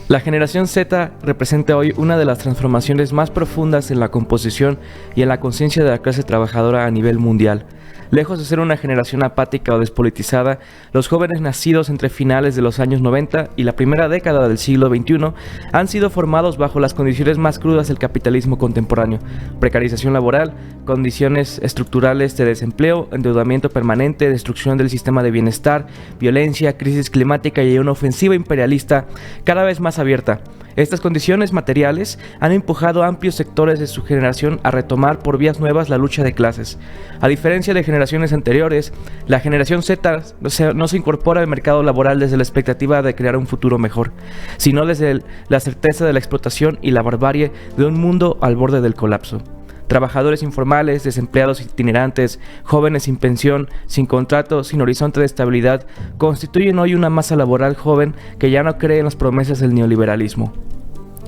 La generación Z representa hoy una de las transformaciones más profundas en la composición y en la conciencia de la clase trabajadora a nivel mundial. Lejos de ser una generación apática o despolitizada, los jóvenes nacidos entre finales de los años 90 y la primera década del siglo XXI han sido formados bajo las condiciones más crudas del capitalismo contemporáneo: precarización laboral, condiciones estructurales de desempleo, endeudamiento permanente, destrucción del sistema de bienestar, violencia, crisis climática y una ofensiva imperialista cada vez más abierta. Estas condiciones materiales han empujado a amplios sectores de su generación a retomar por vías nuevas la lucha de clases. A diferencia de generaciones anteriores, la generación Z no se incorpora al mercado laboral desde la expectativa de crear un futuro mejor, sino desde la certeza de la explotación y la barbarie de un mundo al borde del colapso. Trabajadores informales, desempleados itinerantes, jóvenes sin pensión, sin contrato, sin horizonte de estabilidad, constituyen hoy una masa laboral joven que ya no cree en las promesas del neoliberalismo.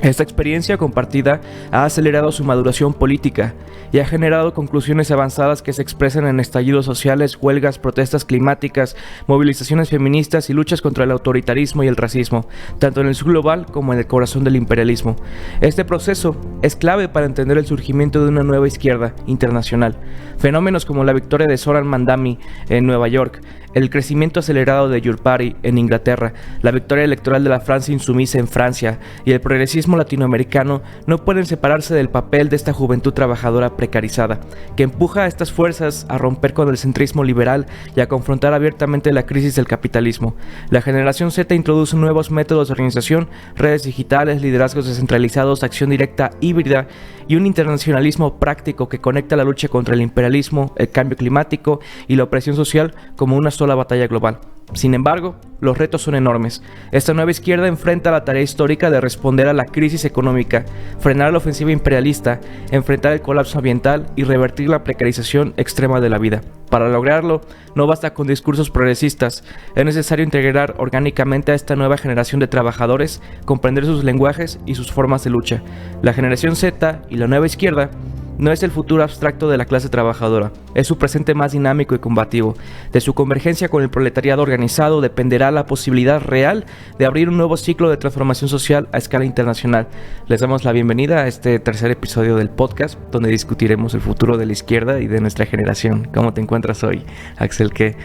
Esta experiencia compartida ha acelerado su maduración política y ha generado conclusiones avanzadas que se expresan en estallidos sociales, huelgas, protestas climáticas, movilizaciones feministas y luchas contra el autoritarismo y el racismo, tanto en el sur global como en el corazón del imperialismo. Este proceso es clave para entender el surgimiento de una nueva izquierda internacional. Fenómenos como la victoria de Zoran Mandami en Nueva York, el crecimiento acelerado de Your Party en Inglaterra, la victoria electoral de la Francia insumisa en Francia y el progresismo latinoamericano no pueden separarse del papel de esta juventud trabajadora precarizada, que empuja a estas fuerzas a romper con el centrismo liberal y a confrontar abiertamente la crisis del capitalismo. La generación Z introduce nuevos métodos de organización, redes digitales, liderazgos descentralizados, acción directa híbrida y un internacionalismo práctico que conecta la lucha contra el imperialismo, el cambio climático y la opresión social como una sola batalla global. Sin embargo, los retos son enormes. Esta nueva izquierda enfrenta la tarea histórica de responder a la crisis económica, frenar la ofensiva imperialista, enfrentar el colapso ambiental y revertir la precarización extrema de la vida. Para lograrlo, no basta con discursos progresistas, es necesario integrar orgánicamente a esta nueva generación de trabajadores, comprender sus lenguajes y sus formas de lucha. La generación Z y la nueva izquierda no es el futuro abstracto de la clase trabajadora, es su presente más dinámico y combativo. De su convergencia con el proletariado organizado dependerá la posibilidad real de abrir un nuevo ciclo de transformación social a escala internacional. Les damos la bienvenida a este tercer episodio del podcast, donde discutiremos el futuro de la izquierda y de nuestra generación. ¿Cómo te encuentras hoy, Axel? ¿Qué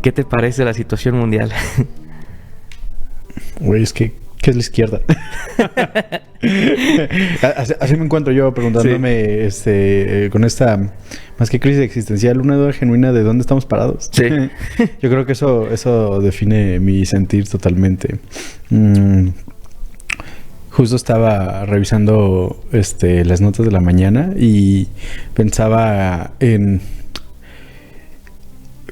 te parece la situación mundial? Güey, es que ¿qué es la izquierda? Así me encuentro yo preguntándome, sí, con esta, más que crisis existencial, una duda genuina de dónde estamos parados. Sí. Yo creo que eso define mi sentir totalmente. Justo estaba revisando las notas de la mañana y pensaba en...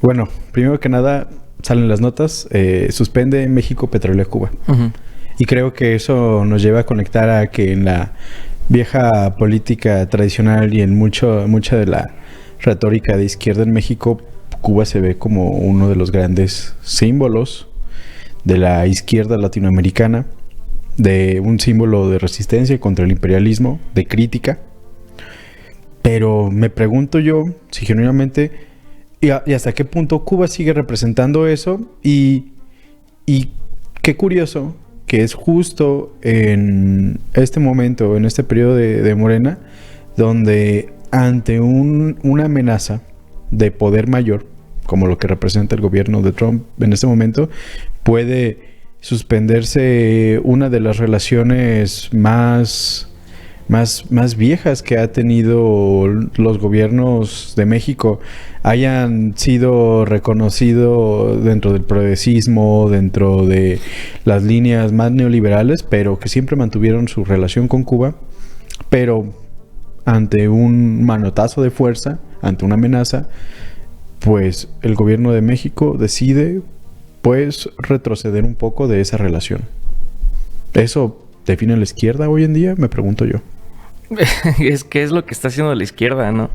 Bueno, primero que nada, salen las notas, suspende México petróleo a Cuba. Uh-huh. Y creo que eso nos lleva a conectar a que en la vieja política tradicional y en mucha de la retórica de izquierda en México, Cuba se ve como uno de los grandes símbolos de la izquierda latinoamericana, de un símbolo de resistencia contra el imperialismo, de crítica. Pero me pregunto yo si genuinamente y hasta qué punto Cuba sigue representando eso y qué curioso que es justo en este momento, en este periodo de Morena, donde ante una amenaza de poder mayor, como lo que representa el gobierno de Trump en este momento, puede suspenderse una de las relaciones más viejas que ha tenido los gobiernos de México, hayan sido reconocidos dentro del progresismo, dentro de las líneas más neoliberales, pero que siempre mantuvieron su relación con Cuba, pero ante un manotazo de fuerza, ante una amenaza, pues el gobierno de México decide pues retroceder un poco de esa relación. ¿Eso define la izquierda hoy en día? Me pregunto yo. Es que es lo que está haciendo la izquierda, ¿no?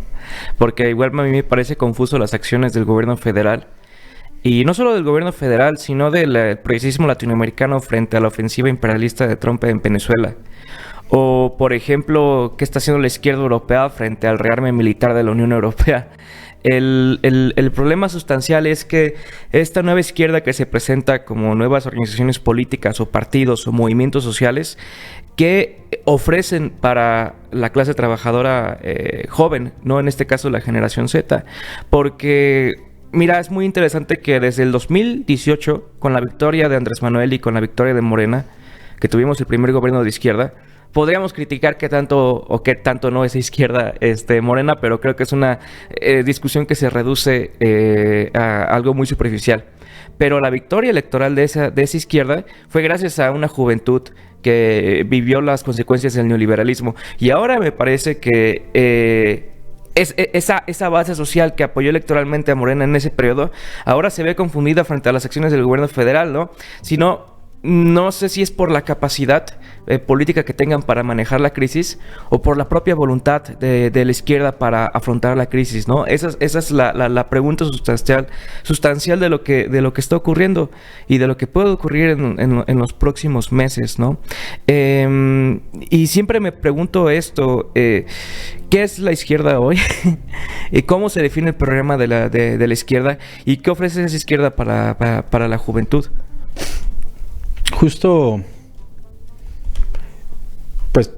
Porque igual a mí me parece confuso las acciones del gobierno federal. Y no solo del gobierno federal, sino del progresismo latinoamericano frente a la ofensiva imperialista de Trump en Venezuela. O, por ejemplo, qué está haciendo la izquierda europea frente al rearme militar de la Unión Europea. El problema sustancial es que esta nueva izquierda que se presenta como nuevas organizaciones políticas o partidos o movimientos sociales que ofrecen para la clase trabajadora joven, no en este caso la generación Z, porque mira, es muy interesante que desde el 2018, con la victoria de Andrés Manuel y con la victoria de Morena, que tuvimos el primer gobierno de izquierda, podríamos criticar qué tanto o qué tanto no es izquierda Morena, pero creo que es una discusión que se reduce a algo muy superficial. Pero la victoria electoral de esa izquierda fue gracias a una juventud que vivió las consecuencias del neoliberalismo. Y ahora me parece que esa base social que apoyó electoralmente a Morena en ese periodo, ahora se ve confundida frente a las acciones del gobierno federal, ¿no? No sé si es por la capacidad política que tengan para manejar la crisis o por la propia voluntad de la izquierda para afrontar la crisis, ¿no? Esa es la pregunta sustancial de lo que está ocurriendo y de lo que puede ocurrir en los próximos meses, ¿no? Y siempre me pregunto esto, ¿qué es la izquierda hoy? ¿Y cómo se define el programa de la izquierda? ¿Y qué ofrece esa izquierda para la juventud? Justo, pues,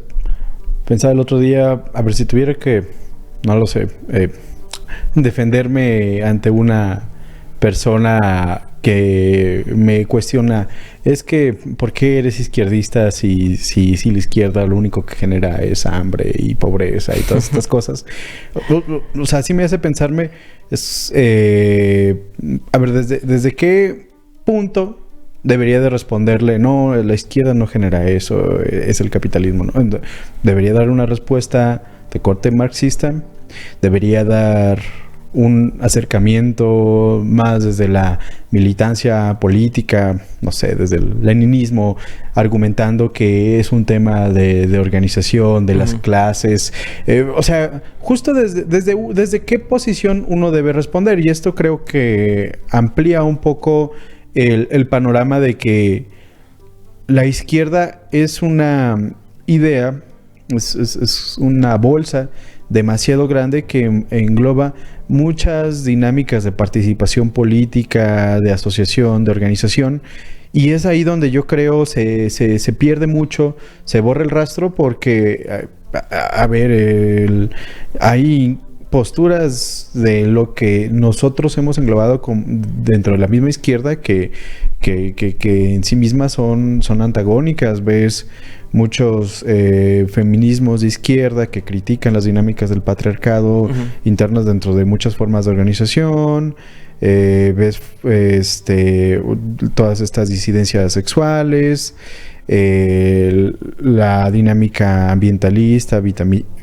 pensaba el otro día, a ver si tuviera que, no lo sé, defenderme ante una persona que me cuestiona, es que, ¿por qué eres izquierdista si la izquierda lo único que genera es hambre y pobreza y todas estas cosas? O sea, sí me hace pensarme, a ver, ¿desde qué punto debería de responderle, no, la izquierda no genera eso, es el capitalismo, ¿no? Debería dar una respuesta de corte marxista, debería dar un acercamiento más desde la militancia política, no sé, desde el leninismo, argumentando que es un tema de organización, de las clases. O sea, justo desde qué posición uno debe responder. Y esto creo que amplía un poco el panorama de que la izquierda es una idea, es una bolsa demasiado grande que engloba muchas dinámicas de participación política, de asociación, de organización, y es ahí donde yo creo se pierde mucho, se borra el rastro porque, hay posturas de lo que nosotros hemos englobado dentro de la misma izquierda que en sí mismas son antagónicas. Ves muchos feminismos de izquierda que critican las dinámicas del patriarcado internas dentro de muchas formas de organización. Ves todas estas disidencias sexuales, la dinámica ambientalista,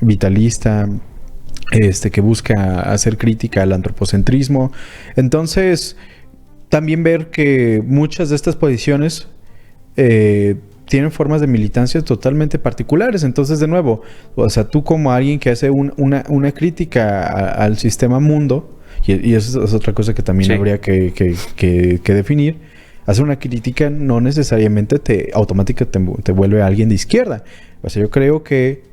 vitalista, que busca hacer crítica al antropocentrismo. Entonces, también ver que muchas de estas posiciones tienen formas de militancia totalmente particulares. Entonces, de nuevo, o sea, tú como alguien que hace una crítica al sistema mundo, y eso es otra cosa que también habría que definir, hacer una crítica no necesariamente automáticamente te vuelve a alguien de izquierda. O sea, yo creo que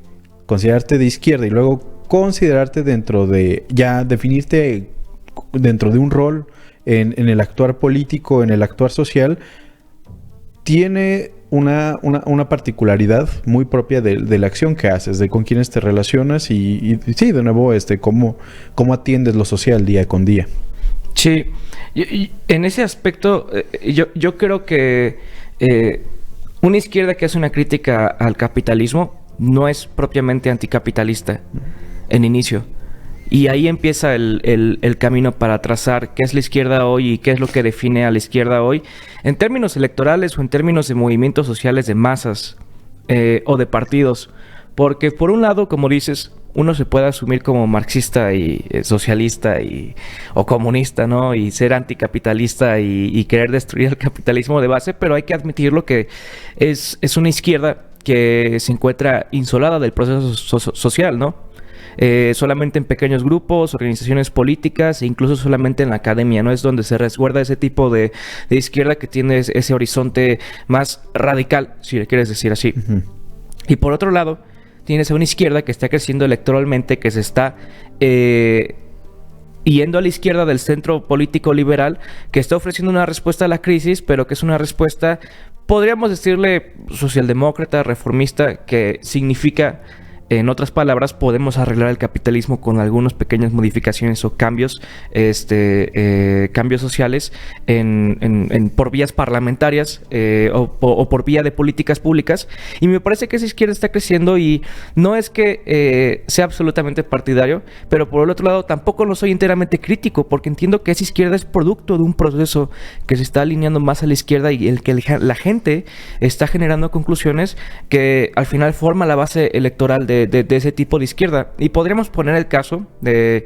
considerarte de izquierda y luego considerarte definirte dentro de un rol en el actuar político, en el actuar social, tiene una particularidad muy propia de la acción que haces, de con quiénes te relacionas y sí, de nuevo, cómo atiendes lo social día con día. Sí, y en ese aspecto, yo creo que una izquierda que hace una crítica al capitalismo no es propiamente anticapitalista en inicio. Y ahí empieza el camino para trazar qué es la izquierda hoy y qué es lo que define a la izquierda hoy en términos electorales o en términos de movimientos sociales de masas o de partidos. Porque por un lado, como dices, uno se puede asumir como marxista y socialista o comunista, ¿no? Y ser anticapitalista y querer destruir el capitalismo de base, pero hay que admitirlo que es una izquierda que se encuentra insolada del proceso social, ¿no? Solamente en pequeños grupos, organizaciones políticas e incluso solamente en la academia, ¿no? Es donde se resguarda ese tipo de izquierda que tiene ese horizonte más radical, si le quieres decir así. Y por otro lado, tienes a una izquierda que está creciendo electoralmente, que se está yendo a la izquierda del centro político liberal, que está ofreciendo una respuesta a la crisis, pero que es una respuesta, podríamos decirle, socialdemócrata, reformista, que significa, en otras palabras, podemos arreglar el capitalismo con algunas pequeñas modificaciones o cambios, cambios sociales por vías parlamentarias o por vía de políticas públicas. Y me parece que esa izquierda está creciendo, y no es que sea absolutamente partidario, pero por el otro lado tampoco lo soy enteramente crítico, porque entiendo que esa izquierda es producto de un proceso que se está alineando más a la izquierda, y el que la gente está generando conclusiones que al final forma la base electoral de ese tipo de izquierda. Y podríamos poner el caso de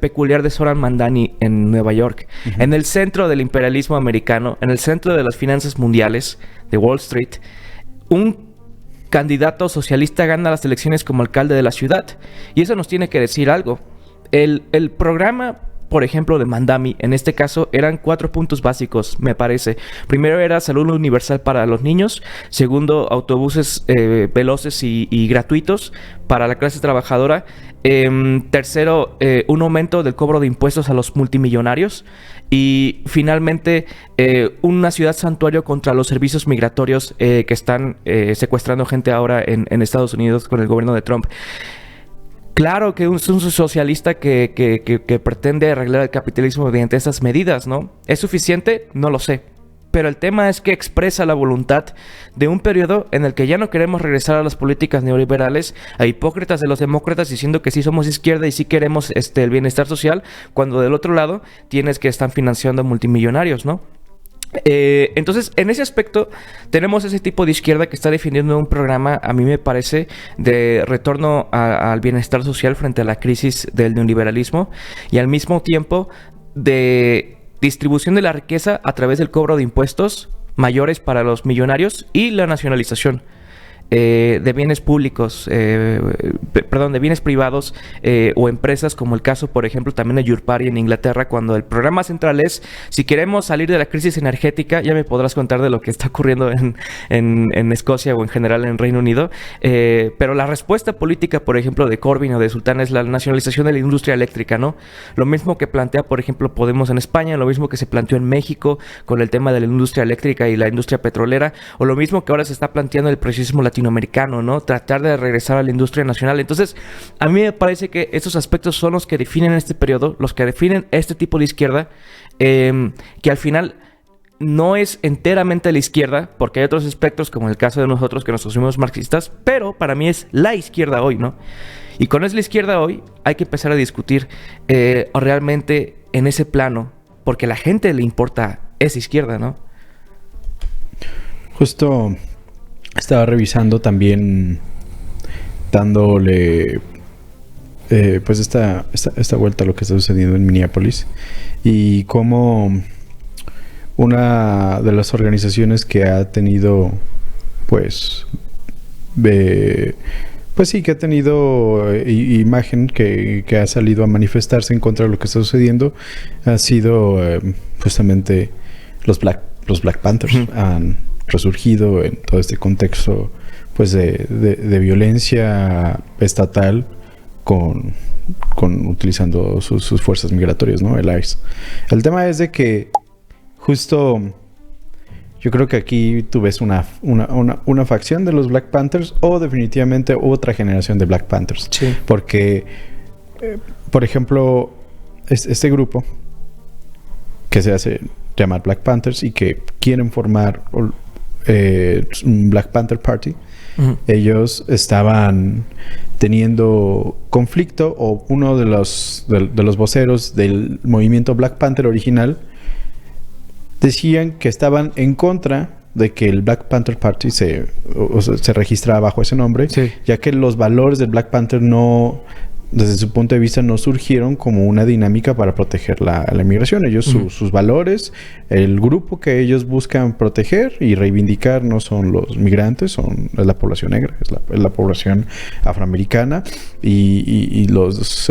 peculiar de Zoran Mandani en Nueva York, en el centro del imperialismo americano, en el centro de las finanzas mundiales, de Wall Street. Un candidato socialista gana las elecciones como alcalde de la ciudad, y eso nos tiene que decir algo. El programa, por ejemplo, de Mandani, en este caso, eran 4 puntos básicos, me parece. Primero era salud universal para los niños. Segundo, autobuses veloces y gratuitos para la clase trabajadora. Tercero, un aumento del cobro de impuestos a los multimillonarios. Y finalmente, una ciudad santuario contra los servicios migratorios que están secuestrando gente ahora en Estados Unidos con el gobierno de Trump. Claro que es un socialista que pretende arreglar el capitalismo mediante esas medidas, ¿no? ¿Es suficiente? No lo sé. Pero el tema es que expresa la voluntad de un periodo en el que ya no queremos regresar a las políticas neoliberales, a hipócritas de los demócratas diciendo que sí somos izquierda y sí queremos el bienestar social, cuando del otro lado tienes que están financiando a multimillonarios, ¿no? Entonces, en ese aspecto, tenemos ese tipo de izquierda que está defendiendo un programa, a mí me parece, de retorno al bienestar social frente a la crisis del neoliberalismo, y al mismo tiempo de distribución de la riqueza a través del cobro de impuestos mayores para los millonarios y la nacionalización de bienes públicos, de bienes privados o empresas, como el caso, por ejemplo, también de Yurpari en Inglaterra, cuando el programa central es: si queremos salir de la crisis energética, ya me podrás contar de lo que está ocurriendo en Escocia o en general en Reino Unido, pero la respuesta política, por ejemplo, de Corbyn o de Sultán es la nacionalización de la industria eléctrica, ¿no? Lo mismo que plantea, por ejemplo, Podemos en España, lo mismo que se planteó en México con el tema de la industria eléctrica y la industria petrolera, o lo mismo que ahora se está planteando el progresismo latinoamericano, ¿no? Tratar de regresar a la industria nacional. Entonces, a mí me parece que estos aspectos son los que definen este periodo, los que definen este tipo de izquierda, que al final no es enteramente la izquierda, porque hay otros aspectos, como el caso de nosotros que nos asumimos marxistas, pero para mí es la izquierda hoy, ¿no? Y con es la izquierda hoy, hay que empezar a discutir realmente en ese plano, porque a la gente le importa esa izquierda, ¿no? Justo estaba revisando también, dándole pues esta vuelta a lo que está sucediendo en Minneapolis, y cómo una de las organizaciones que ha tenido pues sí, que ha tenido imagen, que ha salido a manifestarse en contra de lo que está sucediendo, ha sido justamente los Black Panthers. Han resurgido en todo este contexto pues de violencia estatal con utilizando sus fuerzas migratorias, ¿no? El ICE. El tema es de que justo yo creo que aquí tú ves una facción de los Black Panthers, o definitivamente otra generación de Black Panthers. Sí. Porque por ejemplo, este grupo que se hace llamar Black Panthers y que quieren formar un Black Panther Party, ellos estaban teniendo conflicto, o uno de los voceros del movimiento Black Panther original decían que estaban en contra de que el Black Panther Party se registrara bajo ese nombre, sí, ya que los valores del Black Panther no, desde su punto de vista, no surgieron como una dinámica para proteger la inmigración. Ellos, sus valores, el grupo que ellos buscan proteger y reivindicar no son los migrantes, es la población negra, es la población afroamericana y los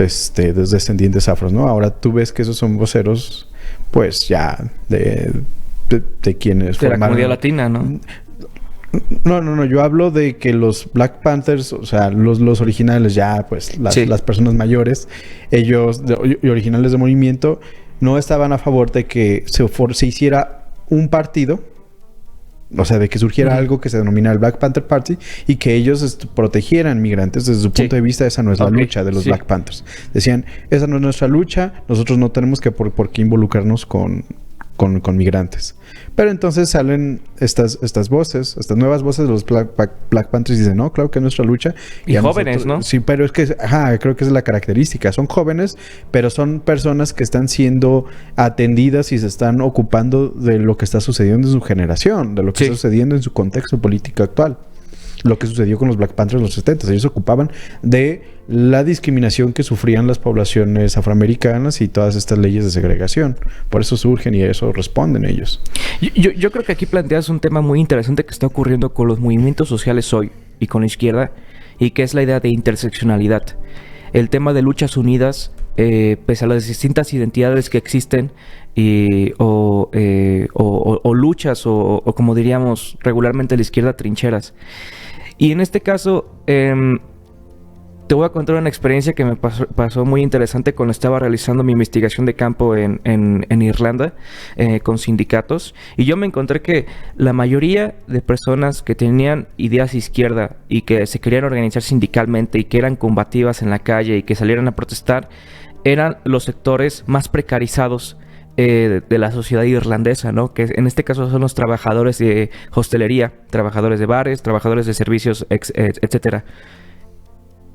descendientes afros, ¿no? Ahora tú ves que esos son voceros, pues ya de quienes de formaron la comunidad latina, ¿no? No. Yo hablo de que los Black Panthers, o sea, los originales ya, pues, las personas mayores, ellos, y originales del movimiento, no estaban a favor de que se hiciera un partido, o sea, de que surgiera algo que se denomina el Black Panther Party y que ellos protegieran migrantes. Desde su punto de vista, esa no es la lucha de los Black Panthers. Decían, esa no es nuestra lucha, nosotros no tenemos que por qué involucrarnos con migrantes. Pero entonces salen estas voces, estas nuevas voces de los Black Panthers y dicen, no, claro que es nuestra lucha. Y jóvenes, ¿no? Sí, pero es que, creo que es la característica. Son jóvenes, pero son personas que están siendo atendidas y se están ocupando de lo que está sucediendo en su generación, de lo que está sucediendo en su contexto político actual. Lo que sucedió con los Black Panthers en los 70. Ellos se ocupaban de la discriminación que sufrían las poblaciones afroamericanas y todas estas leyes de segregación. Por eso surgen y a eso responden ellos. Yo creo que aquí planteas un tema muy interesante que está ocurriendo con los movimientos sociales hoy y con la izquierda, y que es la idea de interseccionalidad. El tema de luchas unidas, pese a las distintas identidades que existen, o luchas, o como diríamos regularmente la izquierda, trincheras. Y en este caso, te voy a contar una experiencia que me pasó muy interesante cuando estaba realizando mi investigación de campo en Irlanda, con sindicatos. Y yo me encontré que la mayoría de personas que tenían ideas izquierda y que se querían organizar sindicalmente y que eran combativas en la calle y que salieran a protestar, eran los sectores más precarizados de la sociedad irlandesa, ¿no? Que en este caso son los trabajadores de hostelería, trabajadores de bares, trabajadores de servicios, etcétera.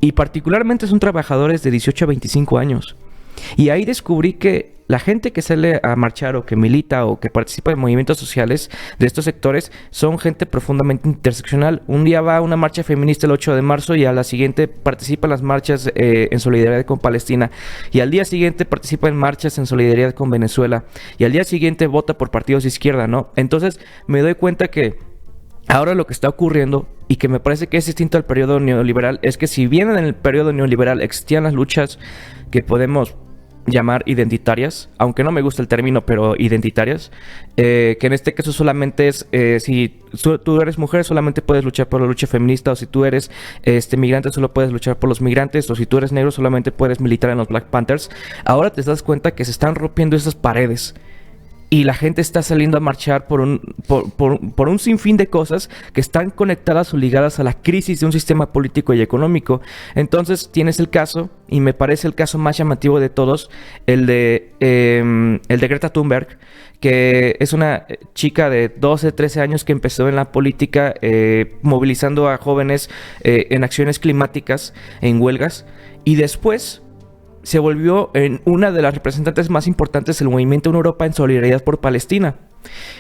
Y particularmente son trabajadores de 18 a 25 años. Y ahí descubrí que la gente que sale a marchar o que milita o que participa en movimientos sociales de estos sectores son gente profundamente interseccional. Un día va a una marcha feminista el 8 de marzo y a la siguiente participa en las marchas en solidaridad con Palestina. Y al día siguiente participa en marchas en solidaridad con Venezuela. Y al día siguiente vota por partidos de izquierda, ¿no? Entonces me doy cuenta que ahora lo que está ocurriendo, y que me parece que es distinto al periodo neoliberal, es que si bien en el periodo neoliberal existían las luchas que podemos llamar identitarias, aunque no me gusta el término, pero identitarias, que en este caso solamente es, si tú eres mujer, solamente puedes luchar por la lucha feminista, o si tú eres migrante, solo puedes luchar por los migrantes, o si tú eres negro, solamente puedes militar en los Black Panthers. Ahora te das cuenta que se están rompiendo esas paredes. Y la gente está saliendo a marchar por un sinfín de cosas que están conectadas o ligadas a la crisis de un sistema político y económico. Entonces tienes el caso, y me parece el caso más llamativo de todos, el de Greta Thunberg, que es una chica de 12, 13 años que empezó en la política movilizando a jóvenes en acciones climáticas, en huelgas, y después se volvió en una de las representantes más importantes del movimiento en Europa en solidaridad por Palestina.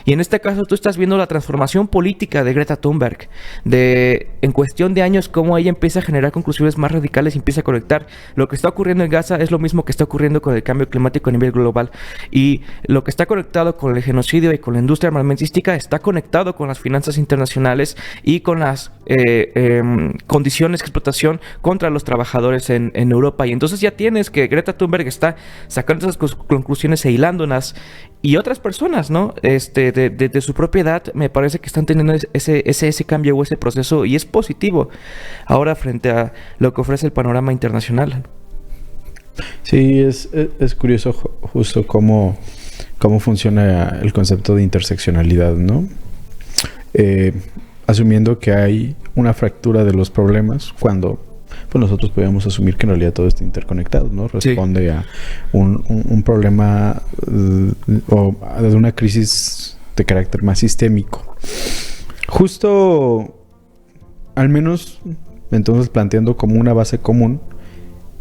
Y en este caso tú estás viendo la transformación política de Greta Thunberg, en cuestión de años, cómo ella empieza a generar conclusiones más radicales y empieza a conectar. Lo que está ocurriendo en Gaza es lo mismo que está ocurriendo con el cambio climático a nivel global, y lo que está conectado con el genocidio y con la industria armamentística está conectado con las finanzas internacionales y con las condiciones de explotación contra los trabajadores en Europa. Y entonces ya tienes que Greta Thunberg está sacando esas conclusiones e hilándolas, y otras personas, ¿no? De su propia edad, me parece que están teniendo ese cambio o ese proceso, y es positivo ahora frente a lo que ofrece el panorama internacional. Sí, es curioso justo cómo funciona el concepto de interseccionalidad, ¿no? Asumiendo que hay una fractura de los problemas, cuando pues nosotros podríamos asumir que en realidad todo está interconectado, ¿no? Responde a un problema o a una crisis de carácter más sistémico. Justo, al menos, entonces planteando como una base común,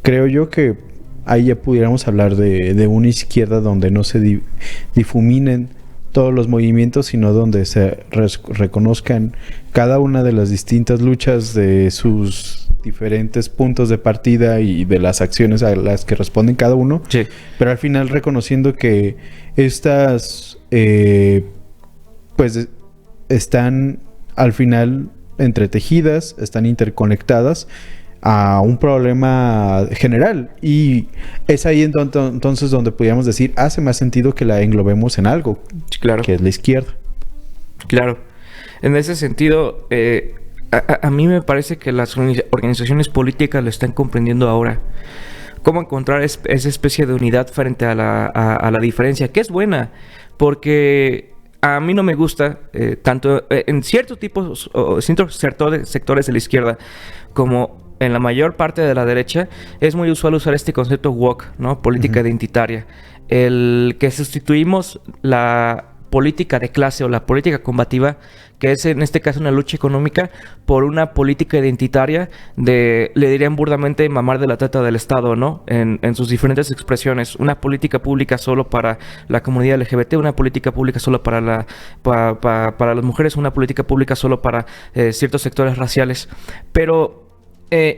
creo yo que ahí ya pudiéramos hablar de una izquierda donde no se difuminen todos los movimientos, sino donde se reconozcan cada una de las distintas luchas de sus diferentes puntos de partida y de las acciones a las que responden cada uno. Sí. Pero al final reconociendo que estas pues están al final entretejidas, están interconectadas a un problema general, y es ahí entonces donde podríamos decir hace más sentido que la englobemos en algo, claro, que es la izquierda. Claro. En ese sentido, a mí me parece que las organizaciones políticas lo están comprendiendo ahora. Cómo encontrar esa especie de unidad frente a la diferencia, que es buena, porque a mí no me gusta, tanto en ciertos tipos o ciertos sectores de la izquierda como en la mayor parte de la derecha, es muy usual usar este concepto woke, ¿no? Política identitaria. El que sustituimos la política de clase o la política combativa, que es en este caso una lucha económica, por una política identitaria le dirían burdamente, mamar de la teta del Estado, ¿no? En sus diferentes expresiones. Una política pública solo para la comunidad LGBT, una política pública solo para las mujeres, una política pública solo para ciertos sectores raciales. Pero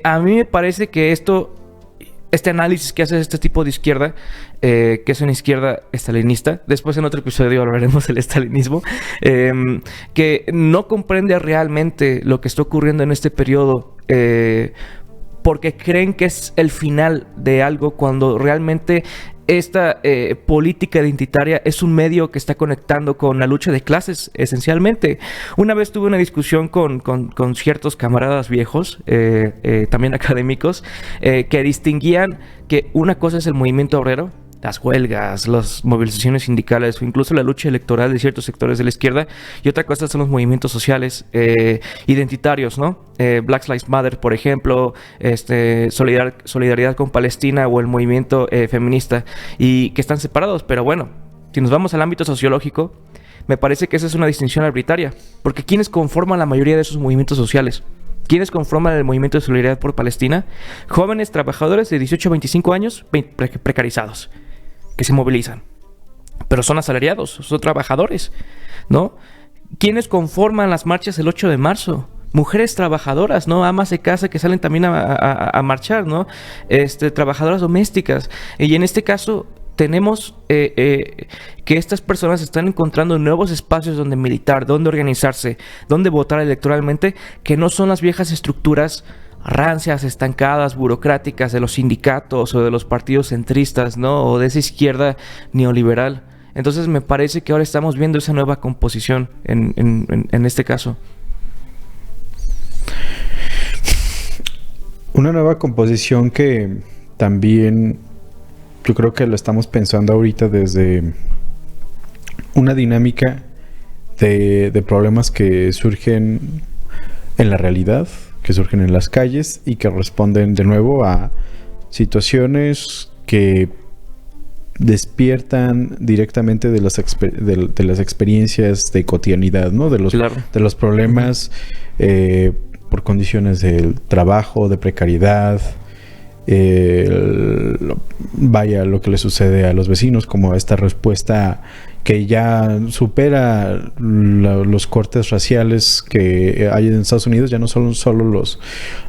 a mí me parece que este análisis que hace este tipo de izquierda, que es una izquierda estalinista, después en otro episodio hablaremos del estalinismo, que no comprende realmente lo que está ocurriendo en este periodo, porque creen que es el final de algo, cuando realmente esta política identitaria es un medio que está conectando con la lucha de clases, esencialmente. Una vez tuve una discusión con ciertos camaradas viejos, también académicos, que distinguían que una cosa es el movimiento obrero, las huelgas, las movilizaciones sindicales o incluso la lucha electoral de ciertos sectores de la izquierda, y otra cosa son los movimientos sociales identitarios, ¿no? Black Lives Matter, por ejemplo, solidaridad con Palestina o el movimiento feminista, y que están separados. Pero bueno, si nos vamos al ámbito sociológico, me parece que esa es una distinción arbitraria, porque ¿quiénes conforman la mayoría de esos movimientos sociales? ¿Quiénes conforman el movimiento de solidaridad por Palestina? Jóvenes trabajadores de 18 a 25 años precarizados, que se movilizan, pero son asalariados, son trabajadores, ¿no? ¿Quiénes conforman las marchas el 8 de marzo? Mujeres trabajadoras, ¿no? Amas de casa que salen también a marchar, ¿no? Trabajadoras domésticas. Y en este caso tenemos que estas personas están encontrando nuevos espacios donde militar, donde organizarse, donde votar electoralmente, que no son las viejas estructuras rancias, estancadas, burocráticas de los sindicatos o de los partidos centristas, ¿no? O de esa izquierda neoliberal. Entonces me parece que ahora estamos viendo esa nueva composición en este caso. Una nueva composición que también yo creo que lo estamos pensando ahorita desde una dinámica de problemas que surgen en la realidad, que surgen en las calles y que responden de nuevo a situaciones que despiertan directamente de las experiencias de cotidianidad, ¿no? De los problemas por condiciones del trabajo, de precariedad, lo que le sucede a los vecinos, como esta respuesta que ya supera los cortes raciales que hay en Estados Unidos. Ya no son solo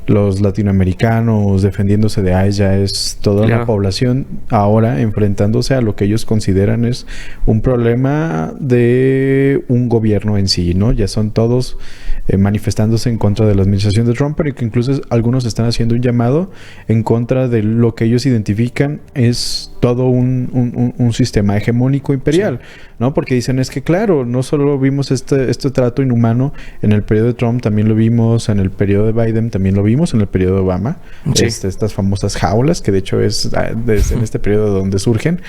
los latinoamericanos defendiéndose de ICE, ya es toda la población ahora enfrentándose a lo que ellos consideran es un problema de un gobierno en sí, ¿no? Ya son todos manifestándose en contra de la administración de Trump, pero que incluso algunos están haciendo un llamado en contra de lo que ellos identifican es todo un sistema hegemónico imperial, ¿no? Porque dicen, es que claro, no solo vimos este trato inhumano en el periodo de Trump, también lo vimos en el periodo de Biden, también lo vimos en el periodo de Obama, estas famosas jaulas, que de hecho es en este periodo donde surgen,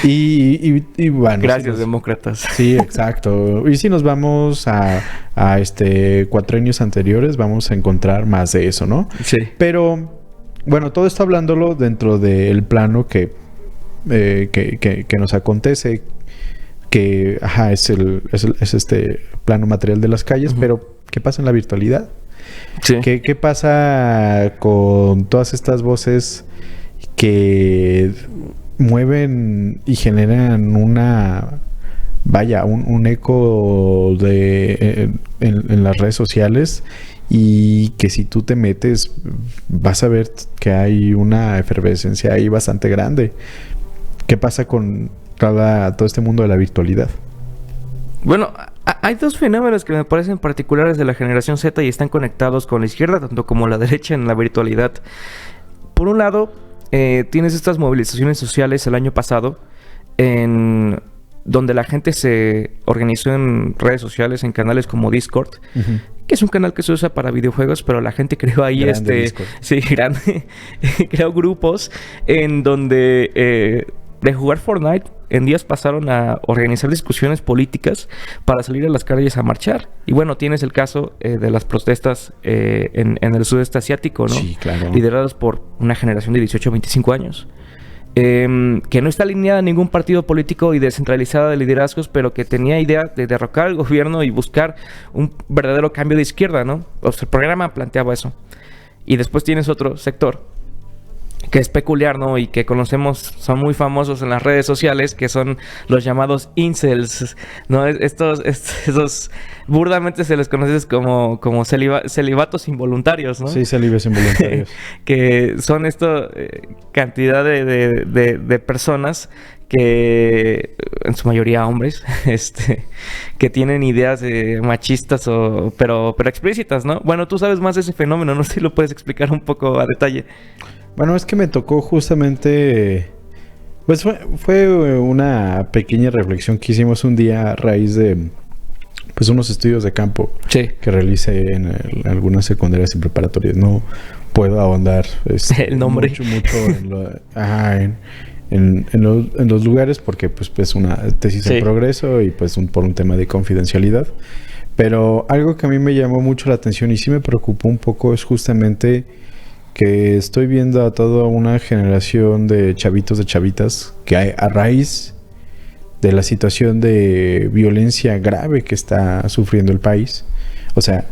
y bueno... Gracias, demócratas. Sí, exacto. Y si nos vamos a 4 años anteriores, vamos a encontrar más de eso, ¿no? Sí. Pero, bueno, todo esto hablándolo dentro del plano que nos acontece, que es este plano material de las calles, pero ¿qué pasa en la virtualidad? Sí. ¿Qué pasa con todas estas voces que mueven y generan un eco en las redes sociales, y que si tú te metes vas a ver que hay una efervescencia ahí bastante grande? ¿Qué pasa con todo este mundo de la virtualidad? Bueno, hay dos fenómenos que me parecen particulares de la generación Z y están conectados con la izquierda, tanto como la derecha, en la virtualidad. Por un lado, tienes estas movilizaciones sociales el año pasado donde la gente se organizó en redes sociales, en canales como Discord, que es un canal que se usa para videojuegos, pero la gente creó ahí Discord. Sí, grande. Creó grupos en donde de jugar Fortnite en días pasaron a organizar discusiones políticas para salir a las calles a marchar. Y bueno, tienes el caso de las protestas en el sudeste asiático, ¿no? Sí, claro. Lideradas por una generación de 18 a 25 años. Que no está alineada a ningún partido político y descentralizada de liderazgos, pero que tenía idea de derrocar al gobierno y buscar un verdadero cambio de izquierda, ¿no? O sea, el programa planteaba eso. Y después tienes otro sector que es peculiar, ¿no? Y que conocemos, son muy famosos en las redes sociales, que son los llamados incels, ¿no? Estos burdamente se les conoce como celibatos involuntarios, ¿no? Sí, célibes involuntarios. Que son cantidad de personas que, en su mayoría hombres, que tienen ideas machistas pero explícitas, ¿no? Bueno, tú sabes más de ese fenómeno, no sé si lo puedes explicar un poco a detalle. Bueno, es que me tocó justamente... Pues fue una pequeña reflexión que hicimos un día a raíz de pues unos estudios de campo que realicé en algunas secundarias y preparatorias. No puedo ahondar el nombre mucho en los lugares porque pues es una tesis en progreso y pues por un tema de confidencialidad. Pero algo que a mí me llamó mucho la atención y sí me preocupó un poco es justamente que estoy viendo a toda una generación de chavitos, de chavitas, que a raíz de la situación de violencia grave que está sufriendo el país, o sea,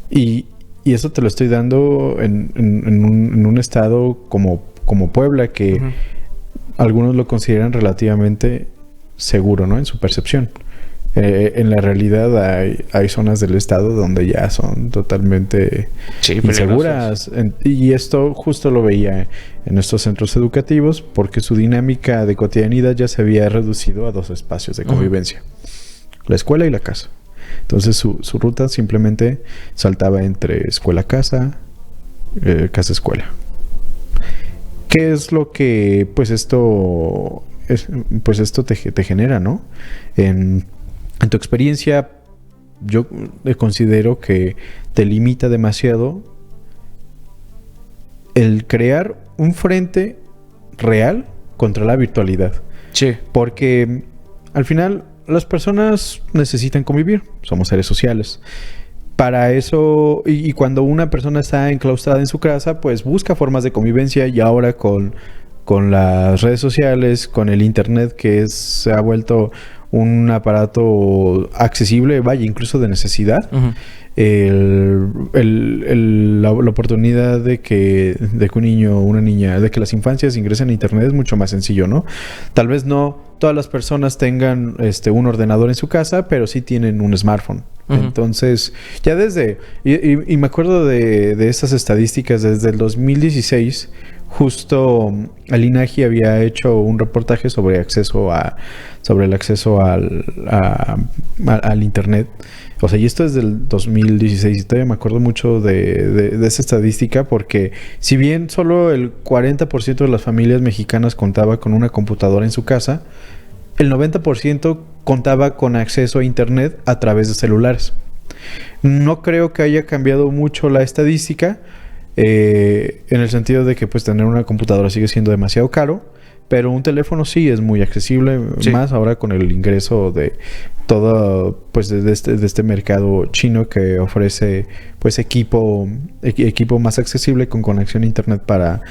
y eso te lo estoy dando en un estado como Puebla, que algunos lo consideran relativamente seguro, ¿no? En su percepción. En la realidad hay zonas del estado donde ya son totalmente inseguras. Y esto justo lo veía en estos centros educativos porque su dinámica de cotidianidad ya se había reducido a 2 espacios de convivencia. La escuela y la casa. Entonces su ruta simplemente saltaba entre escuela-casa, casa-escuela. ¿Qué es lo que pues esto te genera, ¿no? En tu experiencia, yo considero que te limita demasiado el crear un frente real contra la virtualidad. Sí. Porque al final las personas necesitan convivir, somos seres sociales. Para eso, y cuando una persona está enclaustrada en su casa, pues busca formas de convivencia y ahora con las redes sociales, con el internet se ha vuelto un aparato accesible, vaya, incluso de necesidad. La oportunidad de que un niño o una niña, de que las infancias ingresen a internet es mucho más sencillo, ¿no? Tal vez no todas las personas tengan un ordenador en su casa, pero sí tienen un smartphone. Entonces, ya y me acuerdo de esas estadísticas desde el 2016. Justo el INAGI había hecho un reportaje sobre el acceso al internet. O sea, y esto es del 2016 y todavía me acuerdo mucho de esa estadística porque si bien solo el 40% de las familias mexicanas contaba con una computadora en su casa, el 90% contaba con acceso a internet a través de celulares. No creo que haya cambiado mucho la estadística, en el sentido de que pues tener una computadora sigue siendo demasiado caro, pero un teléfono sí es muy accesible, más ahora con el ingreso de todo pues de este mercado chino que ofrece pues equipo más accesible con conexión a internet para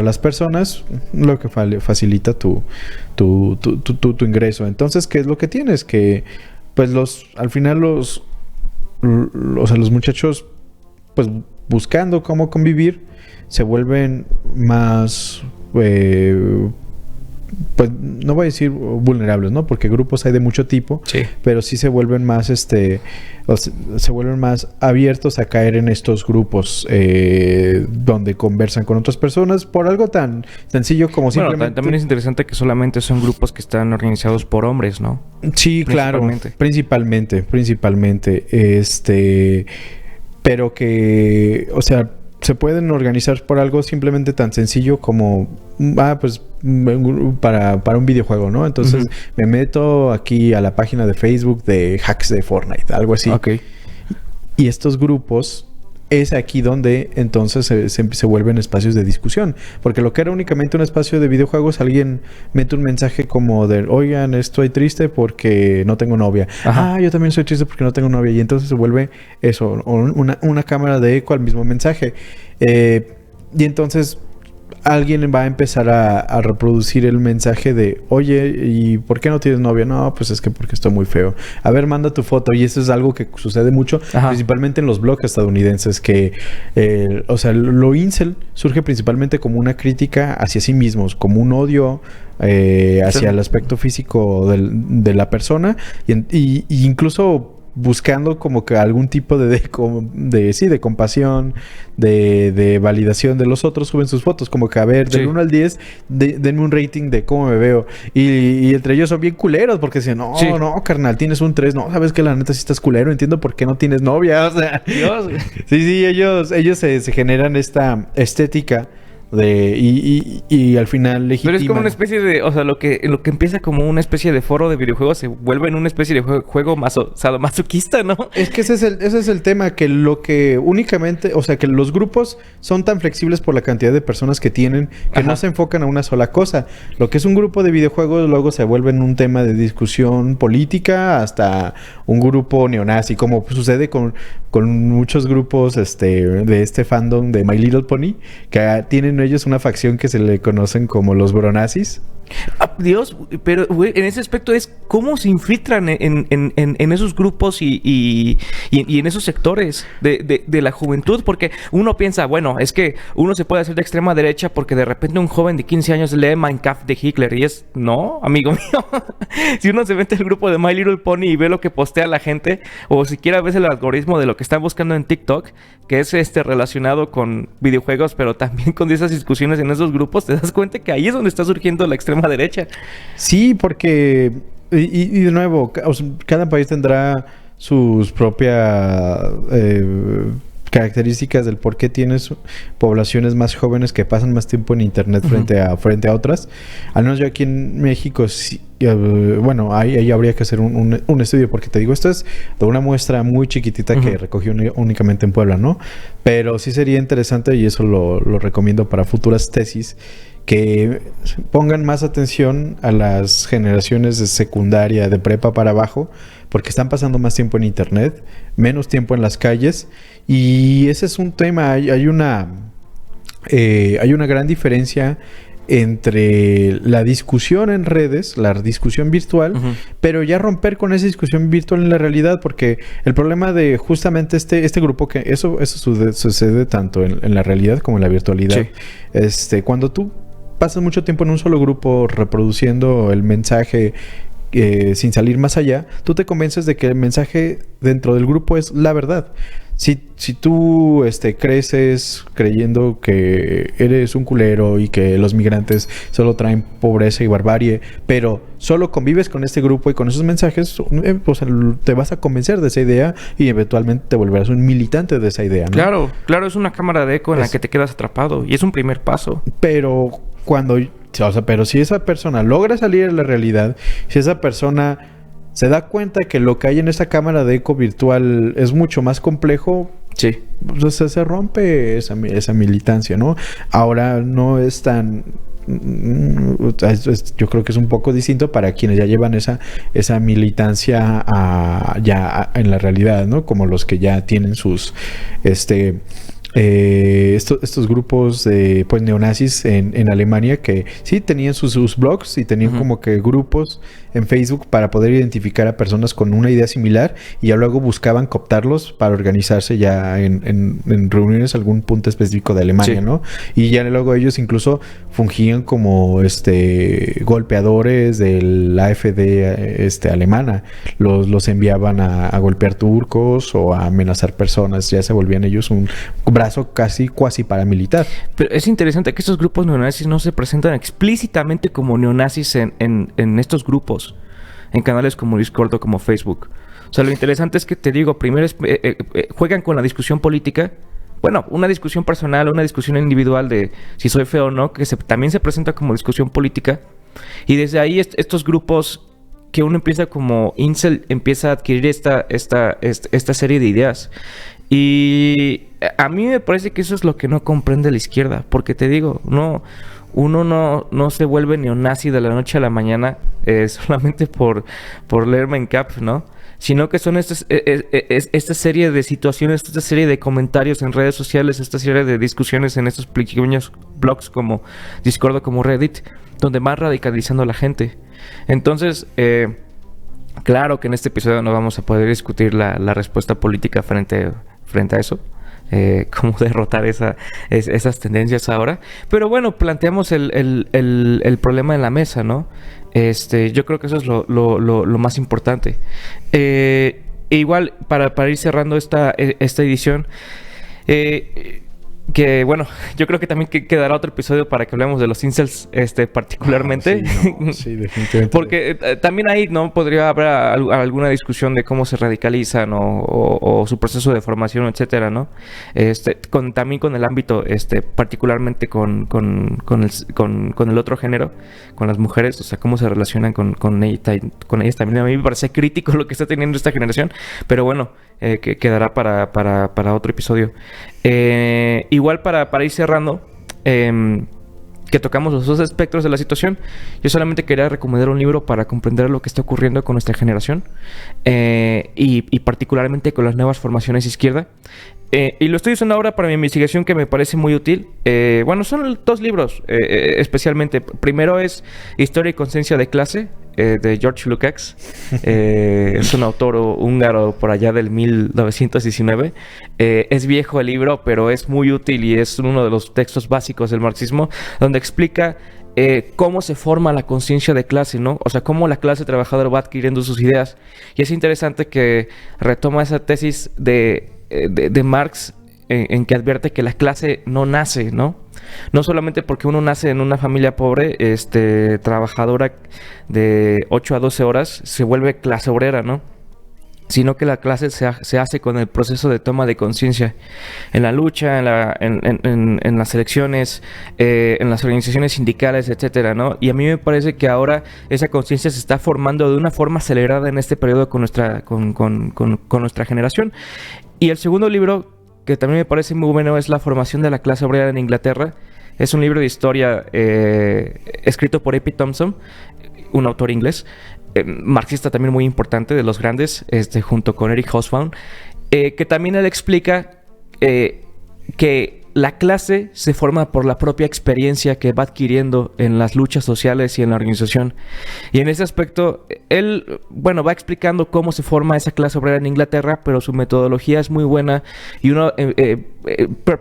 las personas, lo que facilita tu ingreso. Entonces, ¿qué es lo que tienes? Que pues al final los muchachos pues buscando cómo convivir, se vuelven más, pues no voy a decir vulnerables, ¿no? Porque grupos hay de mucho tipo, pero sí se vuelven más, se vuelven más abiertos a caer en estos grupos donde conversan con otras personas por algo tan sencillo como simplemente... También es interesante que solamente son grupos que están organizados por hombres, ¿no? Sí, claro, principalmente. Pero que, o sea, se pueden organizar por algo simplemente tan sencillo como pues para un videojuego, ¿no? Entonces me meto aquí a la página de Facebook de hacks de Fortnite, algo así. Okay. Y estos grupos es aquí donde entonces se vuelven espacios de discusión. Porque lo que era únicamente un espacio de videojuegos, alguien mete un mensaje como de, oigan, estoy triste porque no tengo novia. Ajá. Yo también estoy triste porque no tengo novia. Y entonces se vuelve eso, una cámara de eco al mismo mensaje. Y entonces alguien va a empezar a reproducir el mensaje de, oye, ¿y por qué no tienes novia? No, pues es que porque estoy muy feo. A ver, manda tu foto. Y eso es algo que sucede mucho, principalmente en los blogs estadounidenses, que, o sea, lo incel surge principalmente como una crítica hacia sí mismos, como un odio hacia el aspecto físico de la persona y incluso buscando como que algún tipo de compasión, de validación de los otros, suben sus fotos, como que a ver, del 1 al 10, denme un rating de cómo me veo. Y entre ellos son bien culeros, porque dicen, no, carnal, tienes un 3, no, sabes que la neta sí estás culero, entiendo por qué no tienes novia, o sea. Dios. Sí, ellos se generan esta estética y al final legitiman. Pero es como una especie de, o sea, lo que empieza como una especie de foro de videojuegos se vuelve en una especie de juego sadomasoquista, ¿no? Es que ese es el tema, que lo que únicamente, o sea, que los grupos son tan flexibles por la cantidad de personas que tienen que no se enfocan a una sola cosa. Lo que es un grupo de videojuegos luego se vuelve en un tema de discusión política hasta un grupo neonazi, como sucede con muchos grupos de este fandom de My Little Pony, que tienen ellos una facción que se le conocen como los bronazis. Dios, pero güey, en ese aspecto es cómo se infiltran en esos grupos y en esos sectores de la juventud, porque uno piensa, bueno, es que uno se puede hacer de extrema derecha porque de repente un joven de 15 años lee Mein Kampf de Hitler y es, no, amigo mío. Si uno se mete al grupo de My Little Pony y ve lo que postea la gente, o siquiera ves el algoritmo de lo que están buscando en TikTok, que es relacionado con videojuegos, pero también con esas discusiones en esos grupos, te das cuenta que ahí es donde está surgiendo la extrema derecha. Sí, porque y de nuevo, cada país tendrá sus propias características del por qué tienes poblaciones más jóvenes que pasan más tiempo en internet frente a otras. Al menos yo aquí en México sí, bueno, ahí habría que hacer un estudio, porque te digo, esto es de una muestra muy chiquitita que recogió únicamente en Puebla, ¿no? Pero sí sería interesante, y eso lo recomiendo para futuras tesis, que pongan más atención a las generaciones de secundaria, de prepa para abajo, porque están pasando más tiempo en internet, menos tiempo en las calles, y ese es un tema. Hay una gran diferencia entre la discusión en redes, la discusión virtual, pero ya romper con esa discusión virtual en la realidad, porque el problema de justamente este grupo, que eso sucede tanto en la realidad como en la virtualidad. Sí. Cuando tú pasas mucho tiempo en un solo grupo reproduciendo el mensaje sin salir más allá, tú te convences de que el mensaje dentro del grupo es la verdad. Si tú creces creyendo que eres un culero y que los migrantes solo traen pobreza y barbarie, pero solo convives con este grupo y con esos mensajes, te vas a convencer de esa idea y eventualmente te volverás un militante de esa idea, ¿no? Claro, es una cámara de eco en la que te quedas atrapado y es un primer paso. Pero pero si esa persona logra salir a la realidad, si esa persona se da cuenta que lo que hay en esa cámara de eco virtual es mucho más complejo, sí, pues se rompe esa militancia, ¿no? Ahora no es tan... yo creo que es un poco distinto para quienes ya llevan esa militancia en la realidad, ¿no? Como los que ya tienen sus... estos grupos de neonazis en Alemania, que sí tenían sus blogs y tenían como que grupos en Facebook para poder identificar a personas con una idea similar, y ya luego buscaban cooptarlos para organizarse ya en reuniones a algún punto específico de Alemania, ¿no? Y ya luego ellos incluso fungían como golpeadores de la AfD alemana. Los enviaban a golpear turcos o a amenazar personas. Ya se volvían ellos un brazo casi cuasi paramilitar. Pero es interesante que estos grupos neonazis no se presentan explícitamente como neonazis en estos grupos, en canales como Discord o como Facebook. O sea, lo interesante es que, te digo, primero juegan con la discusión política, bueno, una discusión personal, una discusión individual de si soy feo o no, que también se presenta como discusión política. Y desde ahí estos grupos que uno empieza como incel, empieza a adquirir esta serie de ideas. Y a mí me parece que eso es lo que no comprende la izquierda, porque te digo, uno no se vuelve neonazi de la noche a la mañana solamente por leer Mein Kampf, ¿no? Sino que son esta serie de situaciones, esta serie de comentarios en redes sociales, esta serie de discusiones en estos pequeños blogs como Discord o como Reddit, donde van radicalizando a la gente. Entonces, claro que en este episodio no vamos a poder discutir la respuesta política frente a eso. Cómo derrotar esas tendencias ahora. Pero bueno, planteamos el problema en la mesa, ¿no? Yo creo que eso es lo más importante. Igual, para ir cerrando esta edición, que bueno, yo creo que también quedará otro episodio para que hablemos de los incels particularmente. Sí, definitivamente. Porque también ahí no podría haber alguna discusión de cómo se radicalizan o su proceso de formación, etcétera, ¿no? También con el ámbito, particularmente con el otro género, con las mujeres, o sea, cómo se relacionan con ellas también. A mí me parece crítico lo que está teniendo esta generación, pero bueno, que quedará para otro episodio. Igual para ir cerrando, que tocamos los dos aspectos de la situación, yo solamente quería recomendar un libro para comprender lo que está ocurriendo con nuestra generación, y particularmente con las nuevas formaciones izquierda. Y lo estoy usando ahora para mi investigación, que me parece muy útil. Bueno, son dos libros, especialmente. Primero es Historia y Conciencia de Clase, de George Lukács. Es un autor húngaro por allá del 1919. Es viejo el libro, pero es muy útil y es uno de los textos básicos del marxismo, donde explica cómo se forma la conciencia de clase, ¿no? O sea, cómo la clase trabajadora va adquiriendo sus ideas. Y es interesante que retoma esa tesis de Marx, en que advierte que la clase no nace, ¿no? No solamente porque uno nace en una familia pobre, trabajadora de 8 a 12 horas, se vuelve clase obrera, ¿no? Sino que la clase se hace con el proceso de toma de conciencia, en la lucha, en las elecciones, en las organizaciones sindicales, etcétera, ¿no? Y a mí me parece que ahora esa conciencia se está formando de una forma acelerada en este periodo con nuestra generación. Y el segundo libro, que también me parece muy bueno, es La formación de la clase obrera en Inglaterra. Es un libro de historia escrito por A.P. Thompson, un autor inglés, marxista también muy importante, de los grandes, junto con Eric Hobsbawm, que también él explica que la clase se forma por la propia experiencia que va adquiriendo en las luchas sociales y en la organización. Y en ese aspecto, él, bueno, va explicando cómo se forma esa clase obrera en Inglaterra, pero su metodología es muy buena y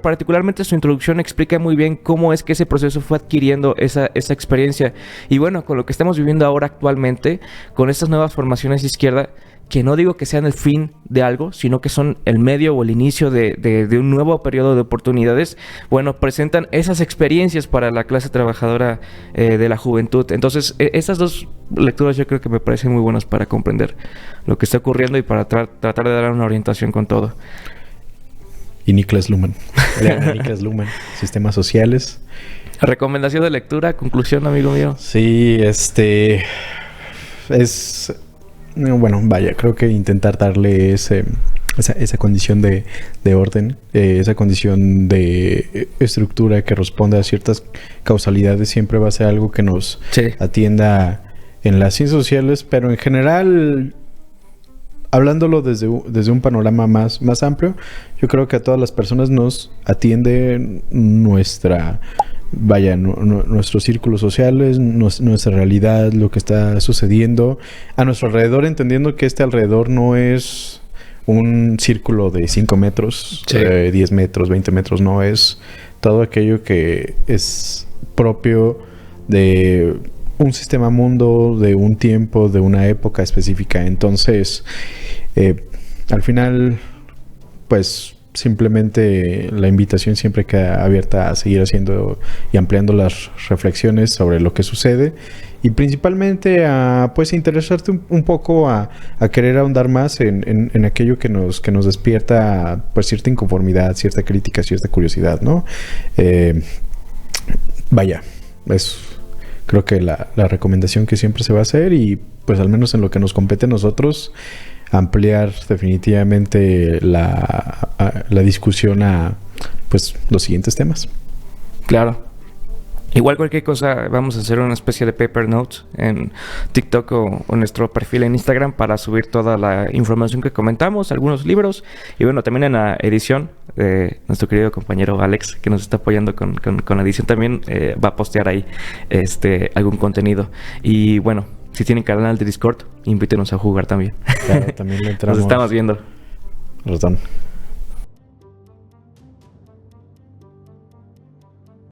particularmente su introducción explica muy bien cómo es que ese proceso fue adquiriendo esa experiencia. Y bueno, con lo que estamos viviendo ahora actualmente, con estas nuevas formaciones de izquierda, que no digo que sean el fin de algo, sino que son el medio o el inicio de un nuevo periodo de oportunidades, bueno, presentan esas experiencias para la clase trabajadora de la juventud. Entonces, esas dos lecturas yo creo que me parecen muy buenas para comprender lo que está ocurriendo y para tratar de dar una orientación con todo. Y Niklas Luhmann. Niklas Luhmann, Sistemas Sociales. Recomendación de lectura, conclusión, amigo mío. Sí, bueno, vaya, creo que intentar darle esa condición de orden, esa condición de estructura que responda a ciertas causalidades siempre va a ser algo que nos atienda en las ciencias sociales, pero en general, hablándolo desde un panorama más amplio, yo creo que a todas las personas nos atiende nuestros círculos sociales, nuestra realidad, lo que está sucediendo a nuestro alrededor, entendiendo que alrededor no es un círculo de 5 metros, 10 metros, 20 metros, no, es todo aquello que es propio de un sistema mundo, de un tiempo, de una época específica. Entonces, al final, pues Simplemente la invitación siempre queda abierta a seguir haciendo y ampliando las reflexiones sobre lo que sucede y principalmente a pues interesarte un poco a querer ahondar más en aquello que nos despierta pues cierta inconformidad, cierta crítica, cierta curiosidad, ¿no? Vaya, es creo que la recomendación que siempre se va a hacer y pues al menos en lo que nos compete a nosotros ampliar definitivamente la discusión a pues los siguientes temas. Claro. Igual cualquier cosa, vamos a hacer una especie de paper notes en TikTok o nuestro perfil en Instagram para subir toda la información que comentamos, algunos libros y bueno, también en la edición nuestro querido compañero Alex, que nos está apoyando con la edición también, va a postear ahí algún contenido. Y bueno, si tienen canal de Discord, invítenos a jugar también. Claro, también le entramos. Nos estamos viendo. Ratón.